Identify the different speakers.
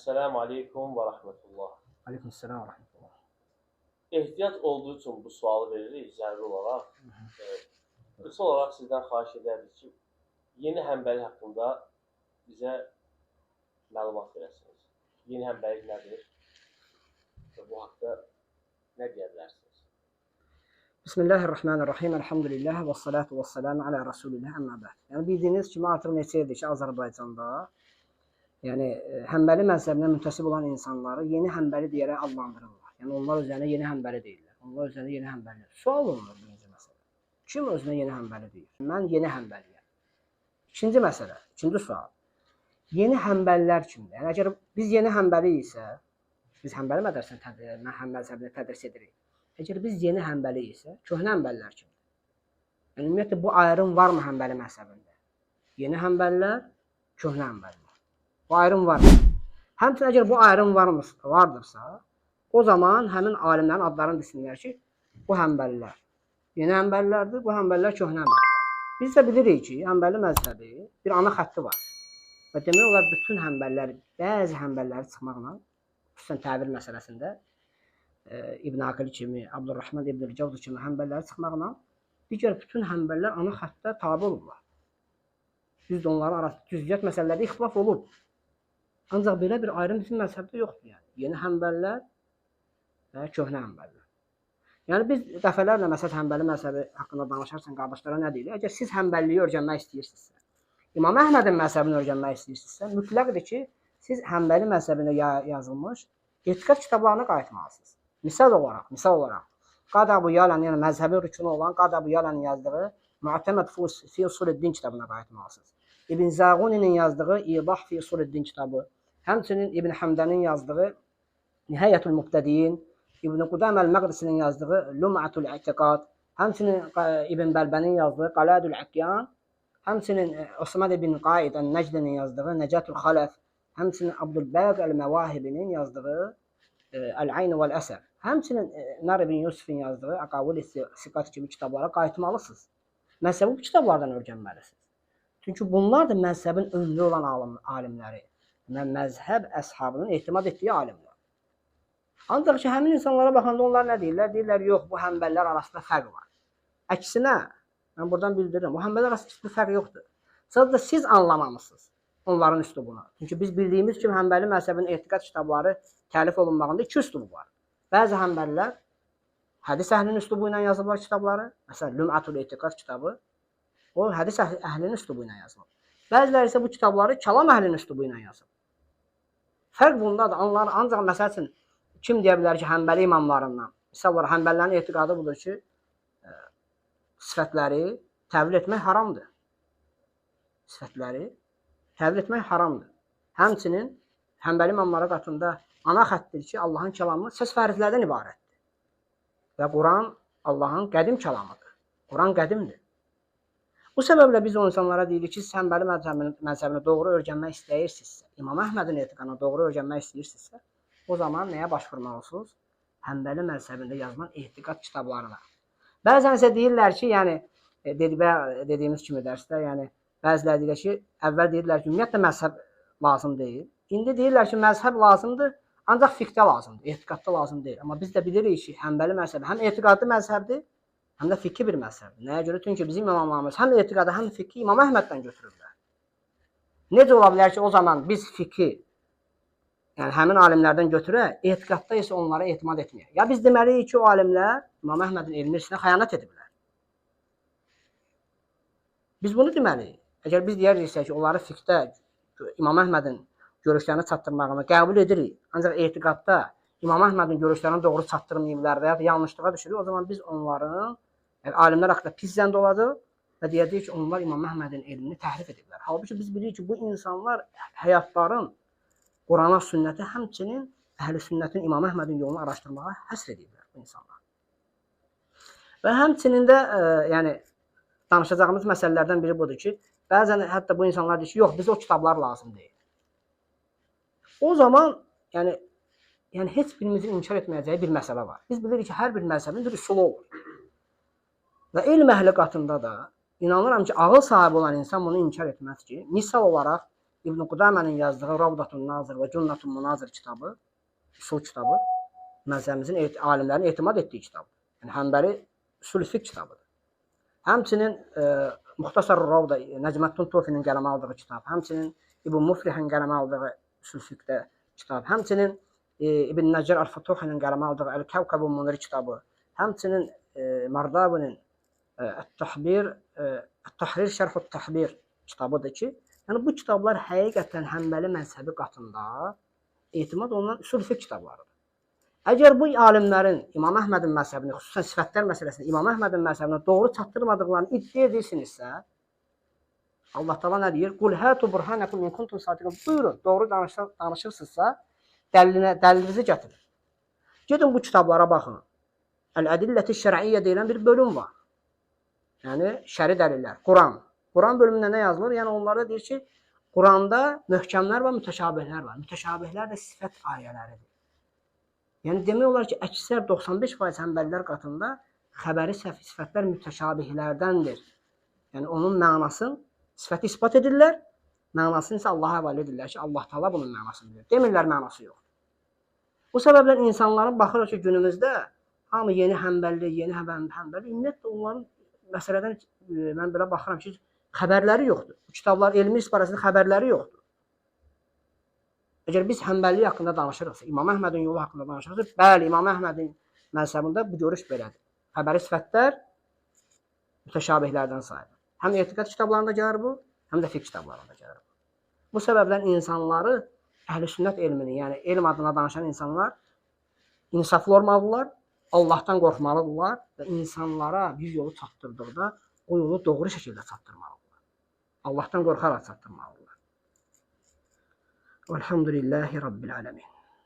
Speaker 1: Esselamu Aleyküm ve Rahmetullah.
Speaker 2: Aleykümselam ve rahmetullah.
Speaker 1: Ehtiyac olduğu için bu sualı veririk zəruri olaraq. Qısa olaraq sizdən xahiş edərdik ki, yeni həmbəlik haqqında bizə məlumat verəsiniz. Yeni həmbəlik nədir və bu haqda nə deyə bilərsiniz?
Speaker 2: Bismillahirrahmanirrahim. Elhamdülillah və salatu və selamu alə Rasulillah əmmə bə'd. Yəni bildiyiniz kimi artıq neçə ildir ki, Azərbaycanda həmbəli məzhəbinə müntəsib olan insanları yeni həmbəli deyərək adlandırırlar. Yəni onlar özlərinə yeni həmbəli deyirlər. Onlar özlərinə yeni həmbəli. Sual olunur birinci məsələ. Kim özünə yeni həmbəli deyir? Mən yeni həmbəliyəm. İkinci məsələ, ikinci sual. Yeni həmbəlilər kimdir? Yəni əgər biz yeni həmbəli isə, biz həmbəli məzhəbini tədris edirik. Əgər biz yeni həmbəli isə, köhnə həmbəlilər kimdir? Yəni ümumiyyətlə bu ayrım varmı həmbəli məzhəbində? Yeni həmbəlilər, köhnə həmbəlilər. Bu ayrım var. Həmçinin əgər bu ayrım vardırsa, o zaman həmin alimlərin adlarını desinlər ki, bu həmbəlilər yeni həmbəlilərdir, bu həmbəlilər köhnə həmbəlilər. Biz də bilirik ki, həmbəli məzhəbi bir ana xətti var. Və demək olar bütün həmbəlilər, bəzi həmbəlləri çıxmaqla, xüsusən təbir məsələsində İbn Aqil kimi, Abdurrahman İbn Cavzi kimi həmbəlləri çıxmaqla digər bütün həmbəlilər ana xəttə tabe olublar. Düzdür, onların arasında cüziyyət məsələlərdə ixtilaf olub. Ancaq belə bir ayrım bizim məzhəbdə yoxdur. Yəni yeni həmbəlilər və köhnə həmbəlilər. Yəni biz dəfələrlə məsələn həmbəli məzhəbi haqqında danışarsan qardaşlara nə deyilir? Əgər siz həmbəliliyi öyrənmək istəyirsinizsə, İmam Əhmədin məzhəbini öyrənmək istəyirsinizsə, mütləqdir ki, siz həmbəli məzhəbində yazılmış etiqad kitablarına qayıtmalısınız. Misal olaraq Qadi Əbu Yələnin, yəni məzhəbin rükünü olan Qadi Əbu Yələnin yazdığı Mu'təməd fi Usul-ed-Din kitabına qayıtmalısınız. İbn Zəğuni'nin yazdığı İdah fi Usul-ed-Din kitabı, həmçinin İbn Həmdənin yazdığı Nihayətul Muqtədin, İbn Qudam el-Məqdisinin yazdığı Lum'atul İtiqad, həmçinin İbn Bəlbənin yazdığı Qaladul Aqyan, həmçinin Osman ibn Qaid el-Nəcdinin yazdığı Nəcatul Xaləf, həmçinin Abdülbəq el-Məvahibinin yazdığı Əl-Ayn vəl-Əsər, həmçinin Nar ibn Yusufun yazdığı Aqavul-i-Siqat kimi kitablara qayıtmalısınız. Məzhəbi bu kitablardan öyrənməlisiniz. Çünki bunlar da məzhəbin önlü olan alimləri, məzhəb əshabının etimad etdiyi alimlər. Ancaq ki, həmin insanlara baxanda onlar nə deyirlər? Deyirlər, yox, bu həmbəlilər arasında fərq var. Əksinə, mən buradan bildirirəm, bu həmbəlilər arasında hiçbir fərq yoxdur. Sadəcə siz anlamamışsınız onların üslubunu. Çünki biz bildiyimiz kimi həmbəli məzhəbinin etiqad kitabları təlif olunmağında iki üslubu var. Bəzi həmbəlilər hədis əhlinin üslubu ilə yazıblar kitabları. Məsələn, Lum'atul İtiqad kitabı, o hədis əhlinin üslubu ilə yazılır. Bəziləri isə bu kitabları kəlam əhlinin üslubu ilə yazır. Fərq bundadır. Onlar ancaq məsəl üçün kim deyə bilər ki, həmbəli imamlarından, misal olaraq həmbəlilərin etiqadı budur ki, sifətləri təvil etmək haramdır. Sifətləri təvil etmək haramdır. Həmçinin həmbəli imamlara qatında ana xəttdir ki, Allahın kəlamı səs fərqlərdən ibarətdir. Və Quran Allahın qədim kəlamıdır. Quran qədimdir. Bu səbəblə biz o insanlara deyirik ki, siz həmbəli məzhəbini doğru öyrənmək istəyirsinizsə, İmam Əhmədin etiqadını doğru öyrənmək istəyirsinizsə, o zaman nəyə başvurmalısınız? Həmbəli məzhəbində yazılan etiqad kitablarına. Bəzən isə deyirlər ki, yəni dediyimiz kimi dərsdə, yəni bəziləri deyirlər ki, əvvəl deyirlər ki, ümumiyyətlə məzhəb lazım deyil. İndi deyirlər ki, məzhəb lazımdır, ancaq fiqhdə lazımdır, etiqadda lazım deyil. Amma biz də bilirik ki, həmbəli məzhəbi həm etiqadlı məzhəbdir, həm də fiqhi bir məzhəbdir. Nəyə görə? Çünki bizim imamlarımız həm etiqadı, həm fiqhi İmam Əhməddən götürürlər. Necə ola bilər ki, o zaman biz fiqhi, yəni həmin alimlərdən götürək, etiqadda isə onlara etimad etməyək. Ya biz deməliyik ki, o alimlər İmam Əhmədin elmi irsinə xəyanət ediblər. Biz bunu deməliyik. Əgər biz deyəriksə ki, onları fiqhdə İmam Əhmədin görüşlərini çatdırmağını qəbul edirik, ancaq etiqadda İmam Əhmədin görüşlərini doğru çatdırmayıblar və ya yanlışlığa düşürük, o zaman biz onların alimlər haqqında pis zənd olacaq və deyəcəyik ki, onlar İmam Əhmədin elmini təhrif ediblər. Halbuki biz bilirik ki, bu insanlar həyatların Qurana, sünnətə, həmçinin əhl-i sünnətin İmam Əhmədin yolunu araşdırmağa həsr ediblər bu insanlar. Və həmçinin də yəni danışacağımız məsələlərdən biri budur ki, bəzən hətta bu insanlar deyir ki, yox, bizə o kitablar lazım deyil. O zaman yəni heç birimizin inkar etməyəcəyi bir məsələ var. Biz bilirik ki, hər bir məzhəbin bir üsulu olur. Və elm əhli qatında da inanıram ki, ağıl sahibi olan insan bunu inkar etməz ki, misal olaraq İbn Qudamənin yazdığı Ravdatun Nazir və Cünnətun Munazir kitabı, usul kitabı, məzhəbimizin alimlərin etimad etdiyi kitabdır. Yəni Həmbəli usul fiqh kitabıdır. Həmçinin Muxtasar Ravda Nəcməddin Tufinin qələmə aldığı kitab, həmçinin İbn Muflihin qələmə aldığı usul fiqhdə kitab, həmçinin İbn Nəcər Əl-Futuhinin qələmə aldığı Əl-Kəvkəbun Munir kitabı, həmçinin Mardabinin Ət-Tahrir Şərhut Təhbir kitabıdır ki, yəni bu kitablar həqiqətən Həmbəli məzhəbi qatında etimad olunan usul fiqh kitablarıdır. Əgər bu alimlərin İmam Əhmədin məzhəbini, xüsusən sifətlər məsələsində İmam Əhmədin məzhəbini doğru çatdırmadıqlarını iddia edirsinizsə, Allah Taala nə deyir? Qul hatu burhanakum in kuntum sadiqin. Buyurun, doğru danışırsınızsa, dəlilinizi gətirin. Gedin bu kitablara baxın. Əl-Ədilləti Şər'iyyə deyilən bir bölüm var. Yəni şəri dəlillər, Quran. Quran bölümündə nə yazılır? Yəni onlarda deyir ki, Quranda möhkəmlər və mütəşabihlər var. Mütəşabihlər də sifət ayələridir. Yəni demək olar ki, əksər 95% Həmbəlilər qatında xəbəri sifətlər mütəşabihlərdəndir. Yəni onun mənasını, sifəti isbat edirlər, mənasını isə Allaha həvalə edirlər ki, Allah Taala bunun mənasını bilir. Demirlər mənası yox. Bu səbəblə insanların baxırıq ki, günümüzdə hamı yeni Həmbəli, yeni Həmbəli, ümumiyyətlə onların məsələdən mən belə baxıram ki, xəbərləri yoxdur. Bu kitablar elmi isbarəsində xəbərləri yoxdur. Əgər biz Həmbəli haqqında danışırıqsa, İmam Əhmədin yolu haqqında danışırıqsa, bəli, İmam Əhmədin məzhəbində bu görüş belədir. Xəbəri sifətlər mütəşabihlərdən sayılır. Həm etiqad kitablarında gəlir bu, həm də fiqh kitablarında gəlir bu. Bu səbəbdən insanları əhl-i sünnət elmini, yəni elm adına danışan insanlar insaflı olmalıdırlar, Allahdan qorxmalıdırlar və insanlara bir yolu çatdırdıqda o yolu doğru şəkildə çatdırmalıdırlar. Allahdan qorxaraq çatdırmalıdırlar. Elhamdülillahi Rabbil alemin.